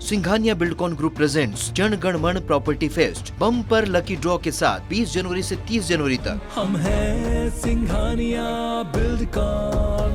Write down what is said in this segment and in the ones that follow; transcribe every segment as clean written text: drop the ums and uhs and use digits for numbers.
Singhania Buildcon group presents Jana Gana मन property fest bumper lucky draw के साथ 20 जनवरी से 30 जनवरी तक। हम हैं सिंघानिया बिल्डकॉन।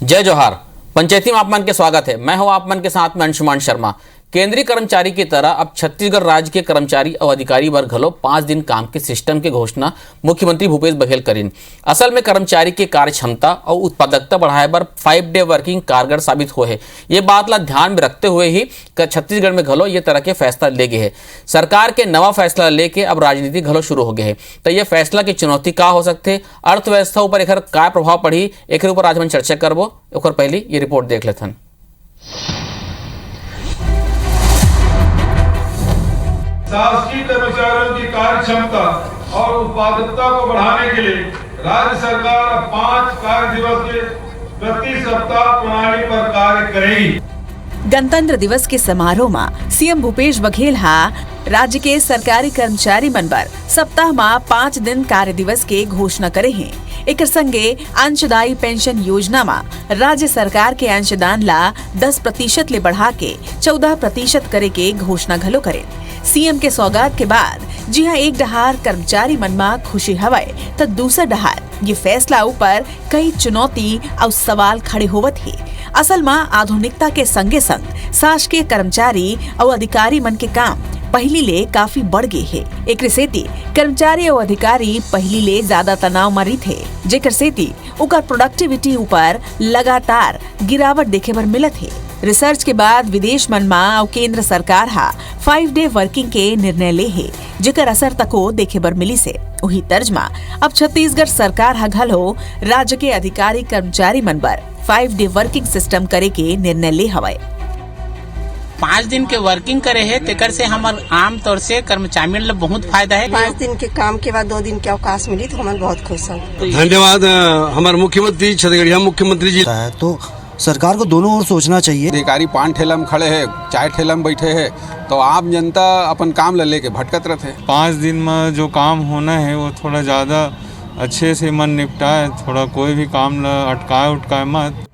जय जोहार। पंचायती में आप मन के स्वागत है। मैं हूं आप मन के साथ में अंशुमान शर्मा। केंद्रीय कर्मचारी की तरह अब छत्तीसगढ़ राज्य के कर्मचारी और अधिकारी वर्ग घलो 5 दिन काम के सिस्टम की घोषणा मुख्यमंत्री भूपेश बघेल करीन। असल में कर्मचारी की कार्य क्षमता और उत्पादकता बढ़ाए बर 5 डे वर्किंग कारगर साबित हुए है। ये बात ला ध्यान में रखते हुए ही छत्तीसगढ़ में घलो ये तरह के फैसला ले गए है। सरकार के नवा फैसला लेके अब राजनीति घलो शुरू हो गए है। तो ये फैसला की चुनौती का हो सकते, अर्थव्यवस्था ऊपर एकर का प्रभाव पड़ी, एक ऊपर आज हम चर्चा करबो। ओकर पहले ये रिपोर्ट देख लेथन। शासकीय कर्मचारियों की कार्य क्षमता और उत्पादकता को बढ़ाने के लिए राज्य सरकार 5 कार्य दिवस के प्रति सप्ताह प्रणाली पर कार्य करेगी। गणतंत्र दिवस के समारोह में सीएम भूपेश बघेल राज्य के सरकारी कर्मचारी मन बर सप्ताह में 5 दिन कार्य दिवस के घोषणा करे हैं। एक संगे अंशदायी पेंशन योजना में राज्य सरकार के अंशदान ला 10% ले बढ़ा के 14% करे के घोषणा घलो करे। सीएम के सौगात के बाद जी हाँ, एक डहार कर्मचारी मन में खुशी हवाए तो दूसरा डहार ये फैसला ऊपर कई चुनौती और सवाल खड़े होवत है। असल में आधुनिकता के संगे संग शासकीय कर्मचारी और अधिकारी मन के काम पहली ले काफी बढ़ गए है। एक सेती कर्मचारी और अधिकारी पहली ले ज्यादा तनाव मरी थे, जेकर सेती उकर प्रोडक्टिविटी ऊपर लगातार गिरावट देखे बर मिलत है। रिसर्च के बाद विदेश मन में और केंद्र सरकार 5 डे वर्किंग के निर्णय ले है, जेकर असर तको देखे बर मिली से। वही तर्ज में अब छत्तीसगढ़ सरकार घलो राज्य के अधिकारी कर्मचारी मन बर 5 डे वर्किंग सिस्टम करे के निर्णय ले हवाए। 5 दिन के वर्किंग करे है, तेकर से हमार आम तौर से कर्मचारी ला बहुत फायदा है। 5 दिन के काम के बाद 2 दिन के अवकाश मिली तो हम बहुत खुश हैं। धन्यवाद हमारे मुख्यमंत्री छत्तीसगढ़िया मुख्यमंत्री जी। तो सरकार को दोनों ओर सोचना चाहिए। अधिकारी 5 ठेला में खड़े है, 4 ठेला में बैठे है, तो आम जनता अपन काम ले लेके भटकत रहते। 5 दिन में जो काम होना है वो थोड़ा ज्यादा अच्छे से मन निपटाए, थोड़ा कोई भी काम ला अटकाए मत।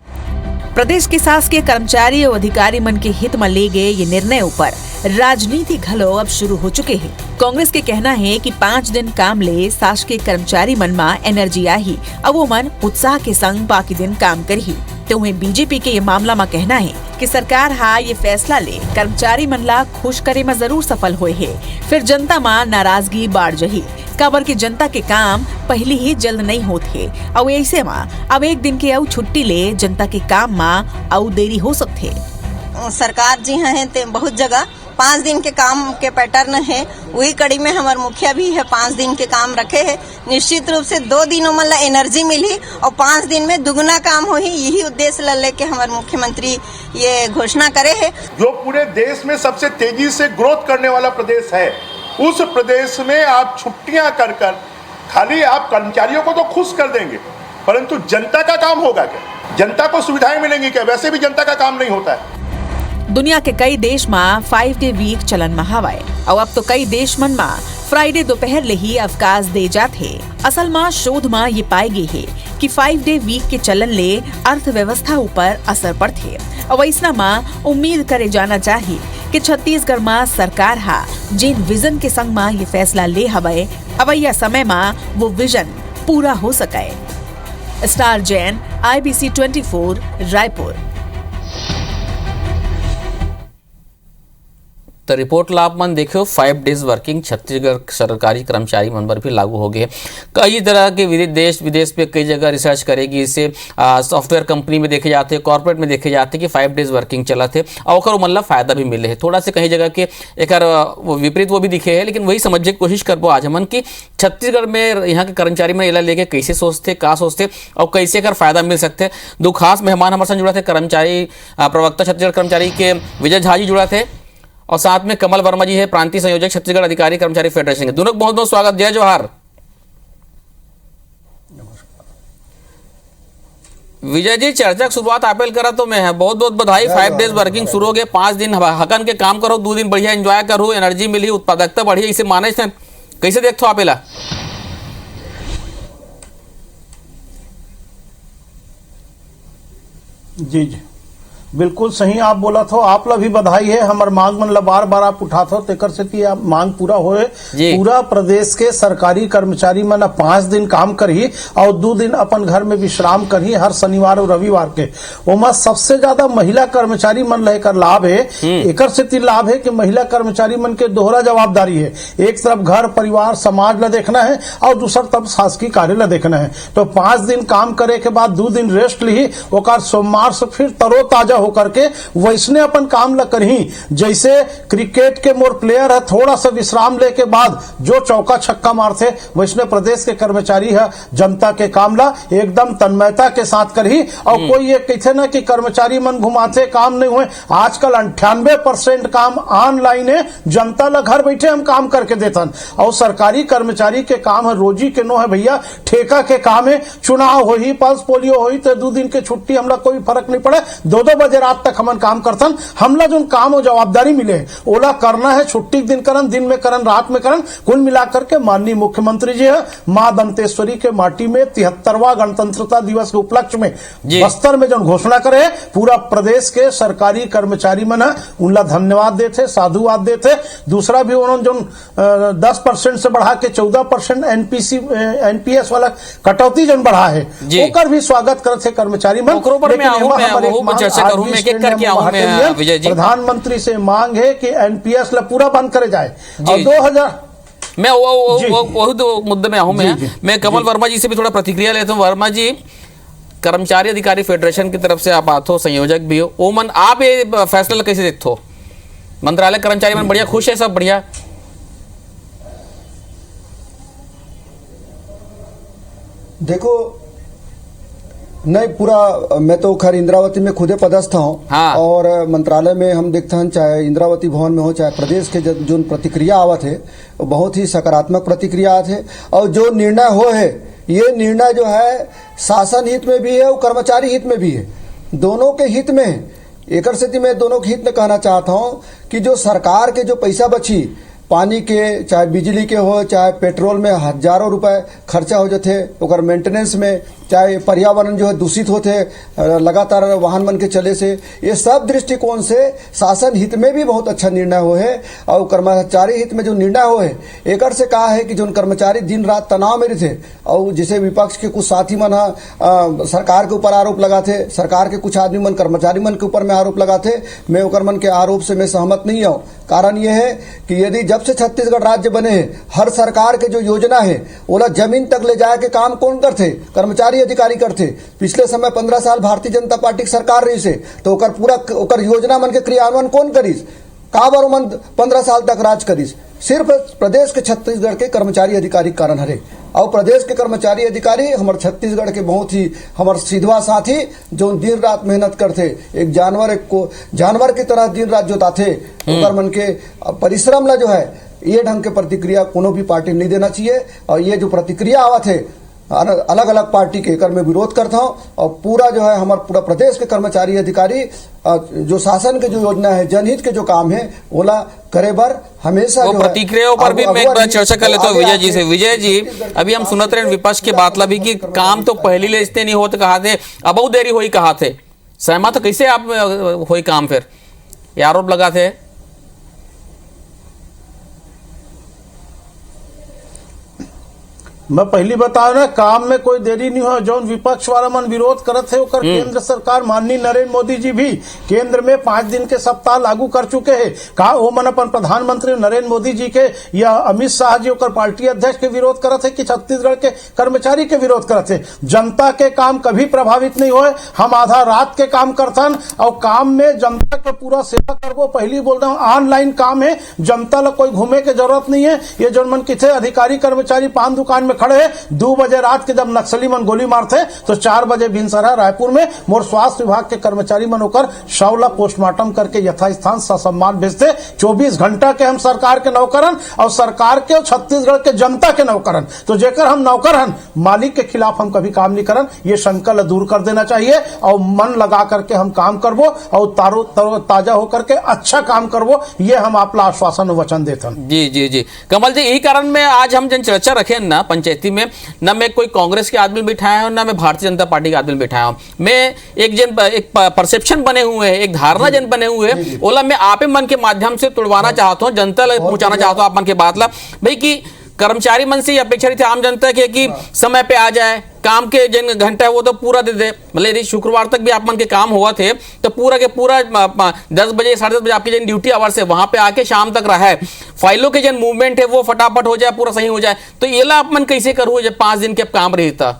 प्रदेश के शासकीय कर्मचारी और अधिकारी मन के हित में ले गए ये निर्णय ऊपर राजनीति घलो अब शुरू हो चुके हैं। कांग्रेस के कहना है कि 5 दिन काम ले शासकीय कर्मचारी मन में एनर्जी आई और वो मन उत्साह के संग बाकी दिन काम करही। तो वहीं बीजेपी के ये मामला में कहना है कि सरकार ये फैसला ले कर्मचारी मन ला खुश करे में जरूर सफल हुए है, फिर जनता में नाराजगी बढ़ जही। काबर की जनता के काम पहले ही जल्द नहीं होते और ऐसे में अब 1 दिन के और छुट्टी ले जनता के काम में और देरी हो सकते। सरकार जी है ते बहुत जगह 5 दिन के काम के पैटर्न है, वही कड़ी में हमारे मुखिया भी है 5 दिन के काम रखे है। निश्चित रूप से 2 दिनों में एनर्जी मिली और 5 दिन में दुगना काम हो ही, यही उद्देश्य ला लेके हमारे मुख्यमंत्री ये घोषणा करे है। जो पूरे देश में सबसे तेजी से ग्रोथ करने वाला प्रदेश है, उस प्रदेश में आप छुट्टियां कर खाली आप कर्मचारियों को तो खुश कर देंगे, परंतु जनता का काम होगा क्या? जनता को सुविधाएं मिलेंगी क्या? वैसे भी जनता का काम नहीं होता है। दुनिया के कई देश में 5 डे वीक चलन में हवाए और अब तो कई देश मन में फ्राइडे दोपहर ले ही अवकाश दे जाते। असल में शोध में ये पाई गई है कि 5 डे वीक के चलन ले अर्थव्यवस्था ऊपर असर पड़ते और ऐसा में उम्मीद करे जाना चाहिए कि छत्तीसगढ़ में सरकार जिन विजन के संग में ये फैसला ले हवाए अब यह समय में वो विजन पूरा हो सके। Star Jain, IBC 24, Raipur. तो रिपोर्ट ला आप मन देखो 5 डेज वर्किंग छत्तीसगढ़ सरकारी कर्मचारी मन पर भी लागू हो गए। कई तरह के देश विदेश में कई जगह रिसर्च करेगी, इसे सॉफ्टवेयर कंपनी में देखे जाते हैं, कॉर्पोरेट में देखे जाते हैं कि 5 डेज वर्किंग चला थे और ओकर मतलब फायदा भी मिले है। थोड़ा से कहीं जगह के एक विपरीत वो भी दिखे है, लेकिन वही समझने की कोशिश करबो आज हमन कि छत्तीसगढ़ में यहाँ के कर्मचारी में इला लेके कैसे सोचते, का सोचते और कैसे कर फायदा मिल सकते। 2 खास मेहमान हमारे साथ जुड़ा थे, कर्मचारी प्रवक्ता छत्तीसगढ़ कर्मचारी के विजय झा जी जुड़ा थे और साथ में कमल वर्मा जी है, प्रांतीय संयोजक छत्तीसगढ़ अधिकारी कर्मचारी फेडरेशन के। दोनों को बहुत बहुत स्वागत। जय जोहार। विजय जी, चर्चा की शुरुआत आपेल करा तो मैं है बहुत बहुत बधाई। 5 डेज वर्किंग शुरू हो गए, 5 दिन हकन के काम करो, 2 दिन बढ़िया एंजॉय करो, एनर्जी मिली, उत्पादकता बढ़ी, इसे माने थे कैसे देखते हो आपेला? जी जी बिल्कुल सही आप बोला थो। आप ला भी बधाई है। हमार मांग मन ला बार बार आप उठा थो, तेकर से कि आप मांग पूरा होए। पूरा प्रदेश के सरकारी कर्मचारी मन 5 दिन काम करही और 2 दिन अपन घर में विश्राम करही हर शनिवार और रविवार के। ओमा सबसे ज्यादा महिला कर्मचारी मन लेकर लाभ है। एकर से लाभ है कि महिला कर्मचारी मन के दोहरा जवाबदारी है। एक तरफ घर परिवार समाज ला देखना है और दूसरा तरफ शासकीय कार्य ला देखना है। तो 5 दिन काम करे के बाद 2 दिन रेस्ट ली, ओकर सोमवार से फिर तरोताजा होकर के वैसने अपन काम ला करही। जैसे क्रिकेट के मोर प्लेयर है, थोड़ा सा विश्राम लेके बाद जो चौका छक्का मारते, वैसने प्रदेश के कर्मचारी है जनता के काम ला एकदम तन्मयता के साथ करही। और कोई ये कहते ना कि कर्मचारी मन घुमाते काम नहीं हुए। आजकल 98% काम ऑनलाइन है, जनता ला घर बैठे हम काम करके देतन। और सरकारी कर्मचारी के काम है रोजी के नो है भैया, ठेका के काम है। चुनाव हो ही, पल्स पोलियो हो ही तो 2 दिन के छुट्टी हमला कोई फर्क नहीं पड़े, 2-2 बजे रात तक हमन काम करतन। हमला जो काम और जवाबदारी मिले ओला करना है, छुट्टी के दिन करन, दिन में करन, रात में करन। कुल मिलाकर के माननीय मुख्यमंत्री जी है मां दंतेश्वरी के माटी में 73वां गणतंत्रता दिवस के उपलक्ष्य में बस्तर में जो घोषणा करे, पूरा प्रदेश के सरकारी कर्मचारी मन है उनला धन्यवाद देते, साधुवाद देते। दूसरा भी उन्होंने जो 10% से बढ़ा के 14% एनपीएस वाला कटौती जो बढ़ा है ओकर भी स्वागत करते कर्मचारी मन। प्रधानमंत्री से मांग है कि एनपीएस ला पूरा बंद करे जाए। और 2000 मैं वो मुद्दे में आऊं। मैं कमल वर्मा जी से भी थोड़ा प्रतिक्रिया लेता हूं। वर्मा जी, कर्मचारी अधिकारी फेडरेशन की तरफ से आप आते हो, संयोजक भी हो, ओमन आप ये फैसला कैसे देखते हो? मंत्रालय कर्मचारी मन बढ़िया खुश है, सब बढ़िया? देखो नहीं, पूरा मैं तो खैर इंद्रावती में खुदे पदस्थ हूँ। और मंत्रालय में हम देखते हैं, चाहे इंद्रावती भवन में हो चाहे प्रदेश के जो प्रतिक्रिया आवत है बहुत ही सकारात्मक प्रतिक्रिया आते है। और जो निर्णय हो है, ये निर्णय जो है शासन हित में भी है और कर्मचारी हित में भी है, दोनों के हित में है। एक स्थिति में दोनों के हित में कहना चाहता हूँ कि जो सरकार के जो पैसा बची, पानी के चाहे बिजली के हो चाहे पेट्रोल में हजारों रुपए खर्चा हो जाते, ओकर मेंटेनेंस में, चाहे पर्यावरण जो है दूषित होते लगातार वाहन मन के चले से, ये सब दृष्टिकोण से शासन हित में भी बहुत अच्छा निर्णय हो है। और कर्मचारी हित में जो निर्णय हो है, एक से कहा है कि जो कर्मचारी दिन रात तनाव में रहते और जिसे विपक्ष के कुछ साथी मन सरकार के ऊपर आरोप लगाते, सरकार के कुछ आदमी मन कर्मचारी मन के ऊपर में आरोप लगाते, मैं ओकर मन के आरोप से मैं सहमत नहीं हूँ। कारण यह है कि यदि जब से छत्तीसगढ़ राज्य बने हैं, हर सरकार के जो योजना है ओला जमीन तक ले जाए के काम कौन करते? कर्मचारी अधिकारी करते। पिछले समय 15 साल भारतीय जनता पार्टी की सरकार रही से, तो ओकर पूरा ओकर योजना मन के क्रियान्वयन कौन करीस? काबर मन 15 साल तक राज करीस? सिर्फ प्रदेश के छत्तीसगढ़ के कर्मचारी अधिकारी कारण हरे। और प्रदेश के कर्मचारी अधिकारी हमारे छत्तीसगढ़ के बहुत ही हमारे सीधवा साथी जो दिन रात मेहनत करते, एक जानवर की तरह दिन रात जोताते, ओकर मन के परिश्रम ला जो है ये ढंग के प्रतिक्रिया कोनो भी पार्टी नहीं देना चाहिए। और ये जो प्रतिक्रिया आवत है अलग अलग पार्टी के, कर में विरोध करता हूँ। और पूरा जो है हमारा पूरा प्रदेश के कर्मचारी अधिकारी जो शासन के जो योजना है, जनहित के जो काम है ओला करे बर हमेशा वो प्रतिक्रियाओं पर भी मैं एक बार चर्चा कर लेता हूँ विजय जी से। विजय जी, अभी हम सुनत रहे विपक्ष के बात ला भी कि काम तो पहली ले इसते नहीं होते कहा थे, अब देरी हुई कहा थे, सहमत कैसे आप हुई काम? फिर ये आरोप लगा थे। मैं पहली बताओ ना, काम में कोई देरी नहीं हो। जो विपक्ष वाला मन विरोध करत है ओकर केंद्र सरकार माननीय नरेंद्र मोदी जी भी केंद्र में 5 दिन के सप्ताह लागू कर चुके हैं। कहा वो मन अपन प्रधानमंत्री नरेंद्र मोदी जी के या अमित शाह जी ओकर पार्टी अध्यक्ष के विरोध करत है कि छत्तीसगढ़ के कर्मचारी के विरोध करत है। जनता के काम कभी प्रभावित नहीं होए। हम आधा रात के काम करतन और काम में जनता के पूरा सेवा करबो। पहली बोल रहा हूँ ऑनलाइन काम है, जनता ला कोई घूमे के जरूरत नहीं है। ये जो मन किथे अधिकारी कर्मचारी पान दुकान में खड़े है। 2 बजे रात के जब नक्सली मन गोली मारते तो 4 बजे भिनसरा रायपुर में मोर स्वास्थ्य विभाग के कर्मचारी मन होकर शव ला पोस्टमार्टम करके यथास्थान ससम्मान भेजते। 24 घंटा के हम सरकार के नौकरन और सरकार के छत्तीसगढ़ के जनता के नौकरन, तो जेकर हम नौकर हन, मालिक के खिलाफ हम कभी काम नहीं करन। ये शंका दूर कर देना चाहिए और मन लगा करके हम काम करबो और ताजा होकर के अच्छा काम करबो, ये हम आपला आश्वासन वचन देते हैं। जी जी जी कमल जी, यही कारण में आज हम जन चर्चा रखे ना पंचायती में, न मैं कोई कांग्रेस के आदमी बिठाया हूं, न मैं भारतीय जनता पार्टी के आदमी बिठाया हूं। मैं एक परसेप्शन बने हुए हैं, एक धारणा जन बने हुए हैं, ओला मैं आपे मन के माध्यम से तुड़वाना चाहता हूं, जनता पहुंचाना चाहता हूं आप मन के बात ला भाई कि कर्मचारी मन से अपेक्षा रही थी आम जनता के कि समय पे आ जाए, काम के जिन घंटा है वो तो पूरा दे दे। मतलब यदि शुक्रवार तक भी आप मन के काम हुआ थे तो पूरा के पूरा 10 बजे 10:30 बजे आपके जिन ड्यूटी आवर्स है वहां पे आके शाम तक रहा है, फाइलों के जिन मूवमेंट है वो फटाफट हो जाए, पूरा सही हो जाए। तो ये ला आप मन कैसे करूँ जब 5 दिन के काम रहता?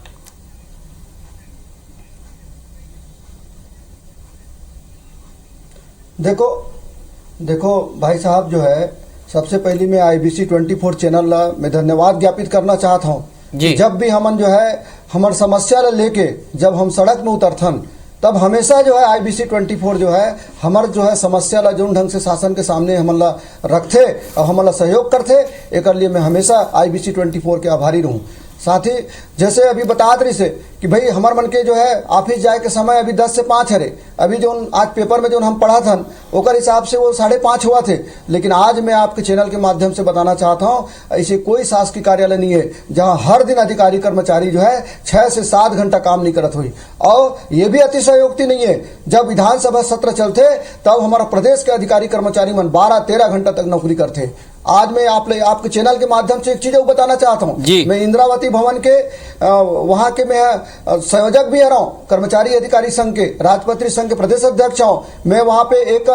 देखो भाई साहब, जो है सबसे पहले मैं IBC 24 चैनल में धन्यवाद ज्ञापित करना चाहता हूँ। जब भी हमन जो है हमार समस्या लेके जब हम सड़क में उतरथन, तब हमेशा जो है IBC 24 जो है हमार जो है समस्या ला जो ढंग से शासन के सामने हमला रखते और हमला सहयोग करते, एक लिए मैं हमेशा IBC 24 के आभारी रहूँ। साथ ही जैसे अभी बता रही से कि भाई हमार मन के जो है ऑफिस जाए के समय अभी 10 से 5 है, अभी जो आज पेपर में जो हम पढ़ा था ओकर हिसाब से वो 5:30 हुआ थे। लेकिन आज मैं आपके चैनल के माध्यम से बताना चाहता हूँ, ऐसे कोई शासकीय कार्यालय नहीं है जहाँ हर दिन अधिकारी कर्मचारी जो है 6 से 7 घंटा काम नहीं करत हुई। और ये भी अतिशयोक्ति नहीं है, जब विधानसभा सत्र चलते तब हमारा प्रदेश के अधिकारी कर्मचारी मन 12-13 घंटा तक नौकरी करते। आज मैं आपके चैनल के माध्यम से एक चीज बताना चाहता हूँ, मैं इंदिरावती भवन के वहाँ के मैं संयोजक भी रहा हूँ, कर्मचारी अधिकारी संघ के राजपत्री संघ के प्रदेश अध्यक्ष हूँ। मैं वहाँ पे एक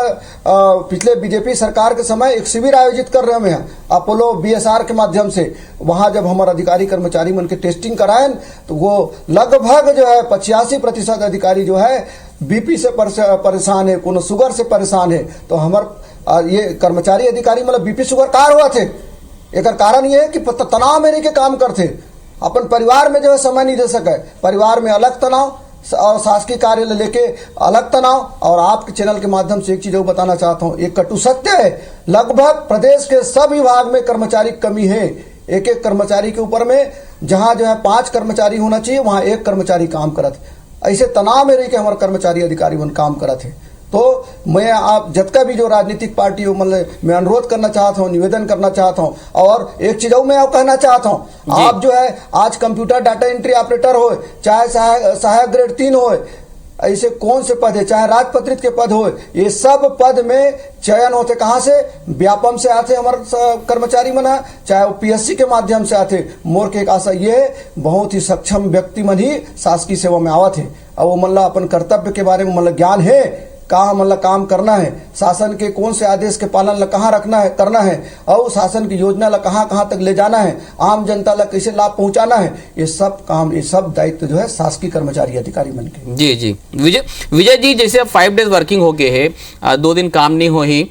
पिछले बीजेपी सरकार के समय एक शिविर आयोजित कर रहे हैं अपोलो BSR के माध्यम से। वहाँ जब हमारे अधिकारी कर्मचारी मन के टेस्टिंग कराए तो वो लगभग जो है 85% अधिकारी जो है BP से परेशान है, कोनो शुगर से परेशान है। तो हमारे ये कर्मचारी अधिकारी मतलब BP शुगर कार हुआ थे, एक कारण ये है कि तनाव में रह के काम करते, अपन परिवार में जो है समय नहीं दे सके, परिवार में अलग तनाव और शासकीय कार्यालय लेके अलग तनाव। और आपके चैनल के माध्यम से एक चीज और बताना चाहता हूँ, एक कटु सत्य है, लगभग प्रदेश के सब विभाग में कर्मचारी कमी है। एक कर्मचारी के ऊपर में जहाँ जो है 5 कर्मचारी होना चाहिए वहाँ 1 कर्मचारी काम करत। ऐसे तनाव में रह के हमारे कर्मचारी अधिकारी मन काम करत है। तो मैं आप जितना भी जो राजनीतिक पार्टी हो मतलब मैं अनुरोध करना चाहता हूँ, निवेदन करना चाहता हूँ। और एक चीज और मैं आप कहना चाहता हूँ, आप जो है आज कंप्यूटर डाटा एंट्री ऑपरेटर हो, चाहे सहायक ग्रेड 3 हो, ऐसे कौन से पद है, चाहे राजपत्रित के पद हो, ये सब पद में चयन होते कहाँ से? व्यापम से आते हमारे कर्मचारी मन, चाहे वो PSC के माध्यम से आते। मोर के एक आशा ये बहुत ही सक्षम व्यक्ति मन ही शासकीय सेवा में आवत है और वो मतलब अपन कर्तव्य के बारे में मतलब ज्ञान है, कहाँ मतलब काम करना है, शासन के कौन से आदेश के पालन ला कहाँ रखना है करना है, और शासन की योजना ला कहाँ कहाँ तक ले जाना है, आम जनता ला कैसे लाभ पहुंचाना है, ये सब काम ये सब दायित्व जो है शासकीय कर्मचारी अधिकारी मन के। जी जी विजय जी, जैसे 5 डेज वर्किंग हो गए है, 2 दिन काम नहीं हो ही।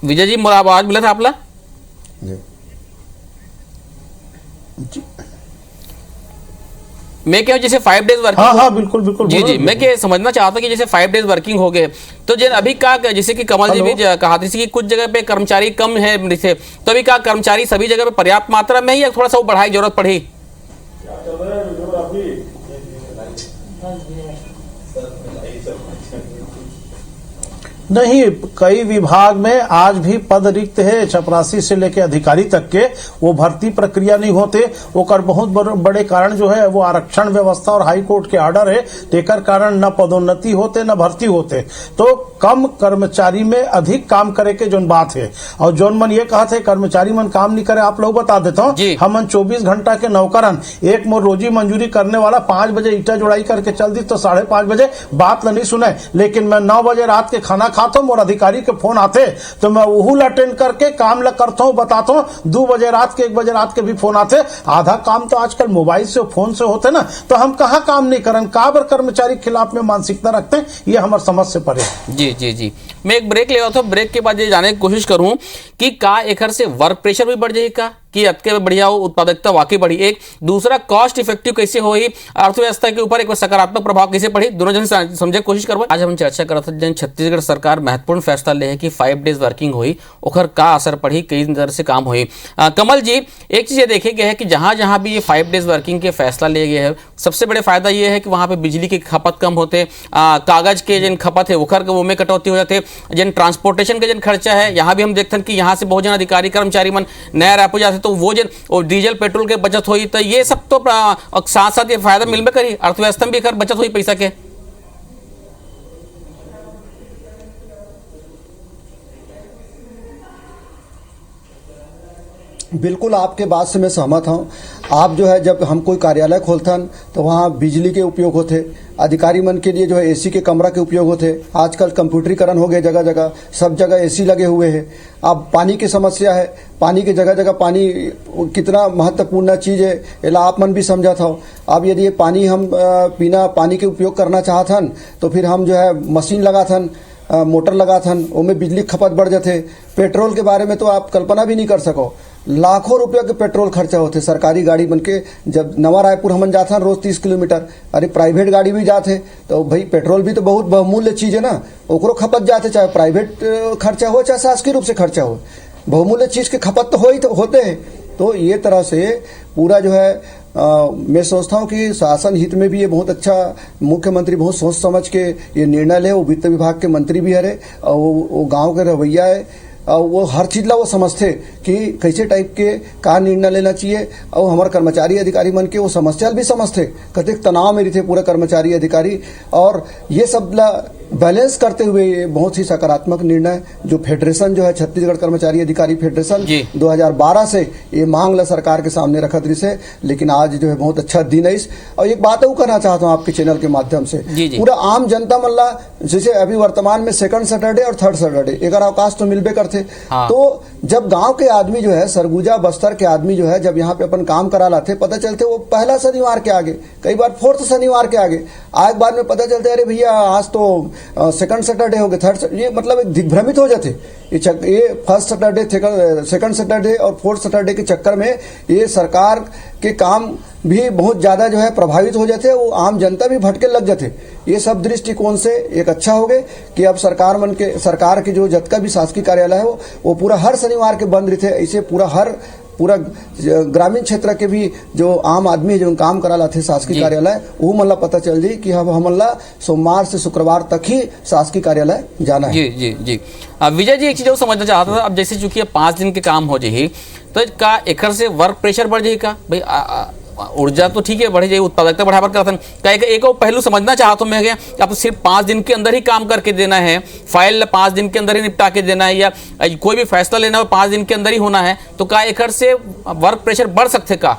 विजय जी मोरा आवाज मिला था आपला? जी मैं क्या जैसे 5 डेज वर्किंग, हाँ बिल्कुल बिल्कुल जी मैं क्या समझना चाहता कि जैसे 5 डेज वर्किंग हो गए तो अभी का जैसे कि कमल जी भी कहा था कि कुछ जगह पे कर्मचारी कम है, तो अभी का कर्मचारी सभी जगह पे पर्याप्त मात्रा में ही या थोड़ा सा बढ़ाई जरूरत पड़ी? नहीं, कई विभाग में आज भी पद रिक्त है, चपरासी से लेकर अधिकारी तक के, वो भर्ती प्रक्रिया नहीं होते। ओकर बहुत बड़े कारण जो है वो आरक्षण व्यवस्था और हाई कोर्ट के ऑर्डर है, तेकर कारण न पदोन्नति होते न भर्ती होते। तो कम कर्मचारी में अधिक काम करे के जोन बात है। और जोन मन ये कहा थे कर्मचारी मन काम नहीं करे, आप लोग बता देता हूँ, हम 24 घंटा के नौकरन, एक मोर रोजी मंजूरी करने वाला 5 बजे ईटा जोड़ाई करके चल दी तो 5:30 बजे बात नहीं सुने, लेकिन मैं 9 बजे रात के खाना खाता हूँ और अधिकारी के फोन आते तो मैं वहू अटेंड करके काम ला करता हूँ, बताता हूँ। 2 बजे रात के 1 बजे रात के भी फोन आते। आधा काम तो आजकल मोबाइल से फोन से होते ना, तो हम कहाँ काम नहीं करन, काबर कर्मचारी खिलाफ में मानसिकता रखते हैं, ये हमारे समझ से परे। जी जी जी मैं एक ब्रेक ले रहा था, ब्रेक के बाद ये जाने की कोशिश करूं कि का एकर से वर्क प्रेशर भी बढ़ जाएगा कि अतके बढ़िया हो, उत्पादकता वाकई बढ़ी। एक दूसरा कॉस्ट इफेक्टिव कैसे हो, अर्थव्यवस्था के ऊपर एक सकारात्मक प्रभाव कैसे पड़ी, दोनों जन समझे कोशिश करबो। आज हम चर्चा करत जन छत्तीसगढ़ सरकार महत्वपूर्ण फैसला ले है कि 5 डेज वर्किंग हुई, ओकर का असर पड़ी, कई तरह से काम हुई। कमल जी, एक चीज ये देखे गया है कि जहां जहां भी ये 5 डेज वर्किंग के फैसला ले गया है, सबसे बड़े फायदा ये है कि वहां पे बिजली की खपत कम होते, कागज के जन खपत है ओखर वो में कटौती हो जाते, जन ट्रांसपोर्टेशन के जन खर्चा है, यहाँ भी हम देखते कि यहाँ से बहुत जन अधिकारी कर्मचारी मन नया रायपुर जाते तो वो जन और डीजल पेट्रोल के बचत हुई, तो ये सब तो साथ साथ ये फायदा मिल में करी, अर्थव्यवस्था में भी खैर बचत हुई पैसा के। बिल्कुल आपके बात से मैं सहमत हूँ। आप जो है जब हम कोई कार्यालय खोलते हैं तो वहाँ बिजली के उपयोग होते, अधिकारी मन के लिए जो है एसी के कमरा के उपयोग होते। आजकल कंप्यूटरीकरण हो गए, जगह जगह सब जगह एसी लगे हुए हैं। अब पानी की समस्या है, पानी की जगह जगह पानी कितना महत्वपूर्ण चीज़ है एला आप मन भी समझा था। अब यदि ये पानी हम पीना पानी के उपयोग करना चाहतन तो फिर हम जो है मशीन लगाथन, मोटर लगाथन, उनमें बिजली खपत बढ़ जाते। पेट्रोल के बारे में तो आप कल्पना भी नहीं कर सको, लाखों रुपया के पेट्रोल खर्चा होते। सरकारी गाड़ी बन के जब नवा रायपुर हम जाते हैं रोज 30 किलोमीटर, अरे प्राइवेट गाड़ी भी जाते तो भाई पेट्रोल भी तो बहुत बहुमूल्य चीज है ना, ओकरो खपत जाते, चाहे प्राइवेट खर्चा हो चाहे शासकीय रूप से खर्चा हो, बहुमूल्य चीज के खपत तो हो ही तो होते हैं। तो ये तरह से पूरा जो है मैं सोचता हूँ कि शासन हित में भी ये बहुत अच्छा, मुख्यमंत्री बहुत सोच समझ के ये निर्णय ले। वो वित्त विभाग के मंत्री भी हरे और वो गांव के रवैया है, वो हर चीज ला वो समझते कि कैसे टाइप के का निर्णय लेना चाहिए। और हमारे कर्मचारी अधिकारी मन के वो समस्या भी समझते, कते तनाव में रहते पूरे कर्मचारी अधिकारी, और ये सब ला बैलेंस करते हुए ये बहुत ही सकारात्मक निर्णय जो फेडरेशन जो है छत्तीसगढ़ कर्मचारी अधिकारी फेडरेशन 2012 से ये मांग ला सरकार के सामने रखत रही से, लेकिन आज जो है बहुत अच्छा दिन है इस। और एक बात और कहना चाहता हूँ आपके चैनल के माध्यम से, पूरा आम जनता मन ला जैसे अभी वर्तमान में 2nd सैटरडे और 3rd सैटरडे एक अवकाश तो मिलबे करते। तो जब गांव के आदमी जो है सरगुजा बस्तर के आदमी जो है जब यहाँ पे अपन काम करा लाते, पता चलते वो पहला शनिवार के आगे, कई बार 4th शनिवार के आगे आज बाद में पता चलते अरे भैया आज तो 2nd सैटरडे हो गए, 3rd, ये मतलब एक दिग्भ्रमित हो जाते। ये 1st सैटरडे 2nd सैटरडे और 4th सैटरडे के चक्कर में ये सरकार के काम भी बहुत ज्यादा जो है प्रभावित हो जाते, वो आम जनता भी भटके लग जाते। ये सब दृष्टिकोण से एक अच्छा हो गए कि अब सरकार के जो जतका भी शासकीय कार्यालय है वो पूरा हर शनिवार के बंद रहते। ऐसे पूरा ग्रामीण क्षेत्र के भी जो आम आदमी जो काम करा लाते शासकीय कार्यालय, वो मतलब पता चल जाए कि अब हमला सोमवार से शुक्रवार तक ही शासकीय कार्यालय जाना है। जी जी जी विजय जी, एक चीज समझना चाहता था, अब जैसे चूंकि 5 दिन के काम हो जाए तो का एकर से वर्क प्रेशर बढ़ जाएगा भाई, ऊर्जा तो ठीक है बढ़ जाए, उत्पादकता बढ़ावा करता है। एक और पहलू समझना चाहता हूँ मैं कि आप सिर्फ 5 दिन के अंदर ही काम करके देना है, फाइल 5 दिन के अंदर ही निपटा के देना है, या कोई भी फैसला लेना हो 5 दिन के अंदर ही होना है, तो का एकर से वर्क प्रेशर बढ़ सकते का?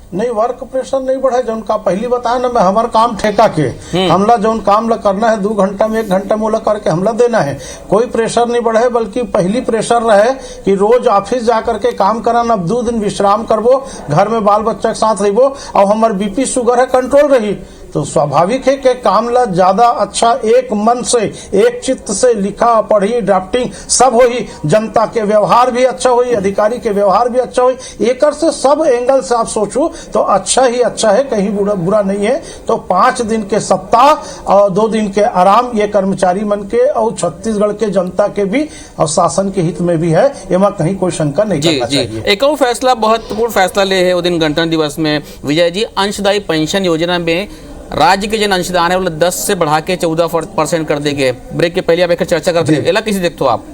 नहीं, वर्क प्रेशर नहीं बढ़े। जो उनका पहली बताया ना, मैं हमारा काम ठेका के हमला जो काम ला करना है 2 घंटा में 1 घंटा में करके हमला देना है, कोई प्रेशर नहीं बढ़े। बल्कि पहली प्रेशर रहे कि रोज ऑफिस जा करके काम करना, अब 2 दिन विश्राम करबो, घर में बाल बच्चा के साथ रहबो, और हमारे बीपी शुगर है कंट्रोल रही, तो स्वाभाविक है कि काम ला ज्यादा अच्छा एक मन से एक चित्त से लिखा पढ़ी ड्राफ्टिंग सब होई, जनता के व्यवहार भी अच्छा होई, अधिकारी के व्यवहार भी अच्छा होई। एकर से सब एंगल से आप सोचो तो अच्छा ही अच्छा है, कहीं बुरा नहीं है। तो 5 दिन के सप्ताह और 2 दिन के आराम ये कर्मचारी मन के और छत्तीसगढ़ के जनता के भी और शासन के हित में भी है, एमा कहीं कोई शंका नहीं करना चाहिए। एक और फैसला, महत्वपूर्ण फैसला ले है वो दिन गणतंत्र दिवस में विजय जी, अंशदायी पेंशन योजना में राज्य के जन अंशदान है वो 10 से बढ़ा के 14% कर देंगे। ब्रेक के पहले आप एक चर्चा करते हैं, एला किसी देखते हो आप?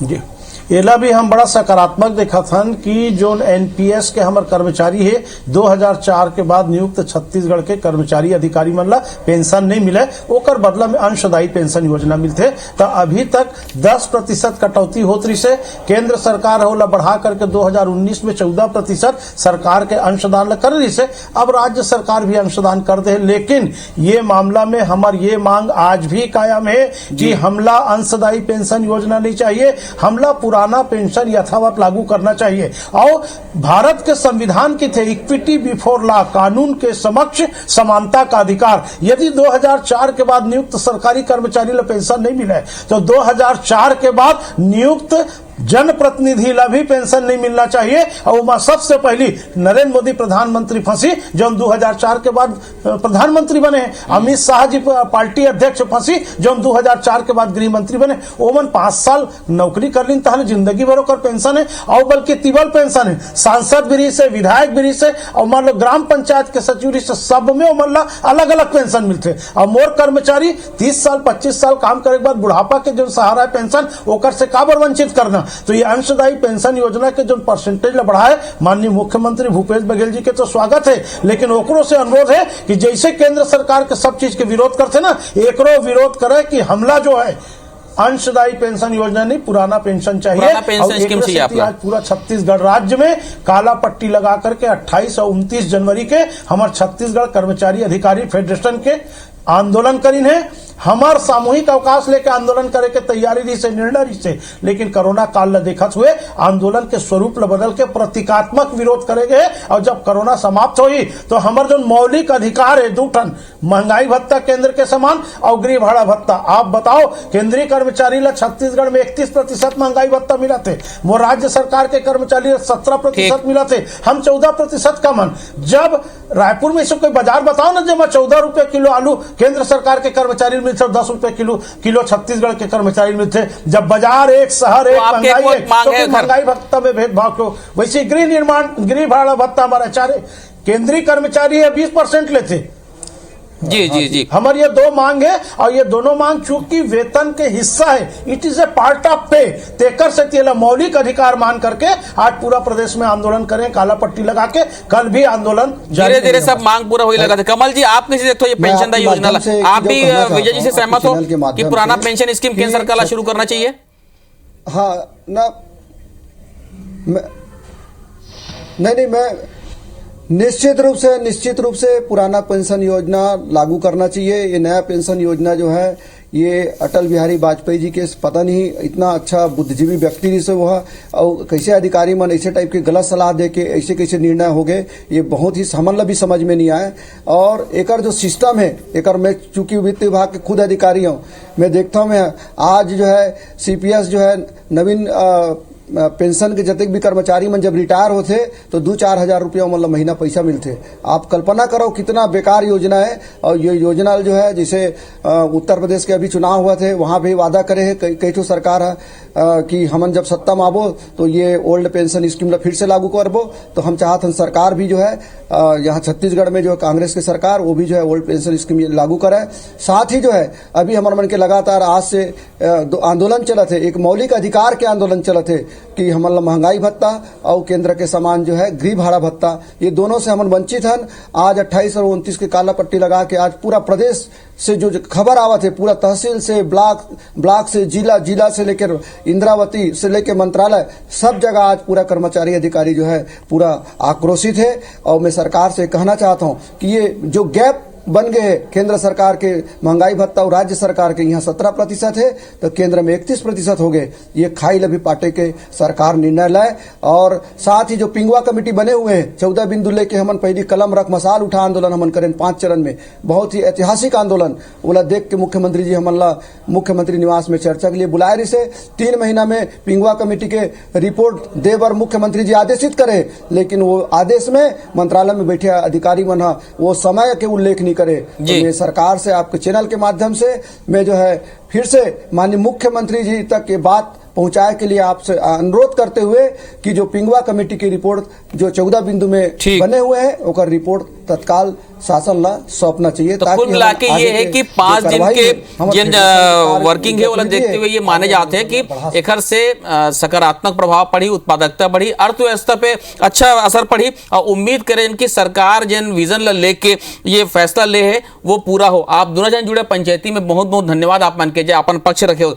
जी, एला भी हम बड़ा सकारात्मक देखा था कि जो एनपीएस के हमारे कर्मचारी है 2004 के बाद नियुक्त छत्तीसगढ़ के कर्मचारी अधिकारी मन ला पेंशन नहीं मिले, ओकर बदला में अंशदायी पेंशन योजना मिलते। तो अभी तक 10% कटौती होत रही से केंद्र सरकार होला बढ़ा करके 2019 में 14% सरकार के अंशदान ला कर रही से, अब राज्य सरकार भी अंशदान कर दे। लेकिन ये मामला में हमार ये मांग आज भी कायम है कि हमला अंशदायी पेंशन योजना नहीं चाहिए, हमला पुराना पेंशन यथावत लागू करना चाहिए। और भारत के संविधान की थे इक्विटी बिफोर लॉ, कानून के समक्ष समानता का अधिकार। यदि 2004 के बाद नियुक्त सरकारी कर्मचारी ला पेंशन नहीं मिले तो 2004 के बाद नियुक्त जनप्रतिनिधि ला भी पेंशन नहीं मिलना चाहिए। और वहां सबसे पहली नरेंद्र मोदी प्रधानमंत्री फंसी जो 2004 के बाद प्रधानमंत्री बने, अमित शाह जी पार्टी अध्यक्ष फंसी जो 2004 के बाद गृह मंत्री बने। ओमन 5 साल नौकरी कर ली तहन जिंदगी भर ओकर पेंशन है, और बल्कि तिबल पेंशन है, सांसद भी से, विधायक भी से, और मान लो ग्राम पंचायत के सचिव से, सब में ओमन ला अलग अलग पेंशन मिलते। और मोर कर्मचारी 30 साल 25 साल काम करे के बाद बुढ़ापा के जो सहारा है पेंशन ओकर से काबर वंचित करना। तो ये अंशदायी पेंशन योजना के जो परसेंटेज बढ़ा है, माननीय मुख्यमंत्री भूपेश बघेल जी के तो स्वागत है, लेकिन ओकरो से अनुरोध है कि जैसे केंद्र सरकार के सब चीज के विरोध करते ना, एकरो विरोध करे कि हमला जो है अंशदायी पेंशन योजना नहीं, पुराना पेंशन चाहिए। आज पूरा छत्तीसगढ़ राज्य में काला पट्टी लगा करके 28 और 29 जनवरी के हमारे छत्तीसगढ़ कर्मचारी अधिकारी फेडरेशन के आंदोलन करीन है। हमार सामूहिक अवकाश लेके आंदोलन करे के तैयारी रही से, निर्णय रही से, लेकिन कोरोना काल देखत हुए आंदोलन के स्वरूप बदल के प्रतीकात्मक विरोध करेंगे। और जब कोरोना समाप्त होई तो हमार जो मौलिक अधिकार है 2 टन महंगाई भत्ता केंद्र के समान और गृह भाड़ा भत्ता। आप बताओ केंद्रीय कर्मचारी ला छत्तीसगढ़ में 31% महंगाई भत्ता मिला थे, वो राज्य सरकार के कर्मचारी 17% मिला थे, हम 14% का मन। जब रायपुर में कोई बाजार बताओ ना जब 14 रुपए किलो आलू केंद्र सरकार के कर्मचारी मिलते, 10 रुपए किलो छत्तीसगढ़ के कर्मचारी मिलते। जब बाजार एक शहर एक महंगाई भत्ता में भेदभाव क्यों? वैसे गृह निर्माण गृह भाड़ा भत्ता हमारा चारे केंद्रीय कर्मचारी है 20% लेते। जी जी जी, हमारी ये 2 मांग है, और ये दोनों मांग चूंकि वेतन के हिस्सा है, it is a part of पे, तेकर से मौलिक अधिकार मान करके आज पूरा प्रदेश में आंदोलन करें, काला पट्टी लगा के। कल भी आंदोलन धीरे धीरे सब मांग पूरा हो लगा था। कमल जी, आप कैसे देखते हो ये पेंशन योजना? आप भी विजय जी से सहमत हो कि पुराना पेंशन स्कीम केंद्र सरकार शुरू करना चाहिए? हाँ ना, नहीं मैं निश्चित रूप से पुराना पेंशन योजना लागू करना चाहिए। ये नया पेंशन योजना जो है ये अटल बिहारी वाजपेयी जी के पता नहीं इतना अच्छा बुद्धिजीवी व्यक्ति से वो है, और कैसे अधिकारी मन ऐसे टाइप के गलत सलाह दे के ऐसे कैसे निर्णय हो गए, ये बहुत ही हमन भी समझ में नहीं आए। और एकर जो सिस्टम है, एकर मैं चूंकि वित्त विभाग के खुद अधिकारी हूँ, मैं देखता हूँ मैं आज जो है सीपीएस जो है नवीन पेंशन के जतक भी कर्मचारी मन जब रिटायर होते तो 2-4 हजार रुपया मतलब महीना पैसा मिलते। आप कल्पना करो कितना बेकार योजना है। और ये योजना जो है जैसे उत्तर प्रदेश के अभी चुनाव हुआ थे, वहां भी वादा करे है कई तो सरकार है कि हमन जब सत्ता में आबो तो ये ओल्ड पेंशन स्कीम फिर से लागू करबो। तो हम चाहते हैं सरकार भी जो है यहाँ छत्तीसगढ़ में जो है कांग्रेस की सरकार वो भी जो है ओल्ड पेंशन स्कीम लागू करे। साथ ही जो है अभी हमारे मन के लगातार आज से आंदोलन चला थे, एक मौलिक अधिकार के आंदोलन चला थे कि हमारा महंगाई भत्ता और केंद्र के समान जो है गृह भाड़ा भत्ता, ये दोनों से हम वंचित हैं। आज 28 और 29 के काला पट्टी लगा के आज पूरा प्रदेश से जो खबर आवत है, पूरा तहसील से ब्लॉक से जिला से लेकर इंद्रावती से लेकर मंत्रालय सब जगह आज पूरा कर्मचारी अधिकारी जो है पूरा आक्रोशित है। और मैं सरकार से कहना चाहता हूं कि ये जो गैप बन गए केंद्र सरकार के महंगाई भत्ता और राज्य सरकार के यहाँ 17% है तो केंद्र में 31% हो गए। ये खाई लभी पाटे के सरकार निर्णय लाए। और साथ ही जो पिंगुआ कमेटी बने हुए हैं 14 बिंदु लेके हमन पहली कलम रख मसाल उठा आंदोलन हमन करें 5 चरण में, बहुत ही ऐतिहासिक आंदोलन बोला देख के मुख्यमंत्री जी हमला मुख्यमंत्री निवास में चर्चा के लिए बुलाए रही से 3 महीना में पिंगुआ कमेटी के रिपोर्ट देवर मुख्यमंत्री जी आदेशित करे, लेकिन वो आदेश में मंत्रालय में बैठे अधिकारी मन वो समय के उल्लेख करे। तो मैं सरकार से आपके चैनल के माध्यम से मैं जो है फिर से माननीय मुख्यमंत्री जी तक ये बात पहुंचाए के लिए आपसे अनुरोध करते हुए कि जो पिंगवा कमेटी की रिपोर्ट जो 14 बिंदु में बने हुए हैं ओकर रिपोर्ट तत्काल शासन ला सौंपना चाहिए। तो कुल मिला के ये है कि 5 दिन के जिन वर्किंग है वो देखते हुए ये माने जाते हैं कि एकर से सकारात्मक प्रभाव पड़ी, उत्पादकता बढ़ी, अर्थव्यवस्था पे अच्छा असर पड़ी और उम्मीद करें कि सरकार जिन विजन ला लेके ये फैसला ले है वो पूरा हो। आप दोनों जन जुड़े पंचायती में बहुत बहुत धन्यवाद आप मान के जो अपन पक्ष रखे हो।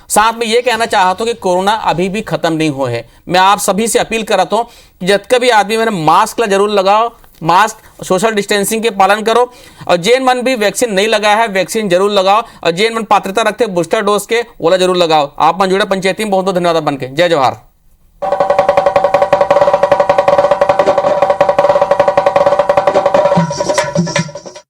साथ में ये कहना चाहता हूं कि कोरोना अभी भी खत्म नहीं हुआ है। मैं आप सभी से अपील करता हूं कि जब कभी आदमी मैंने मास्क ला जरूर लगाओ, मास्क सोशल डिस्टेंसिंग के पालन करो और जेन मन भी वैक्सीन नहीं लगाया है वैक्सीन जरूर लगाओ और जेन मन पात्रता रखते बूस्टर डोज के ओला जरूर लगाओ। आप मन जुड़े पंचायती में बहुत बहुत धन्यवाद बन के। जय जवाहर।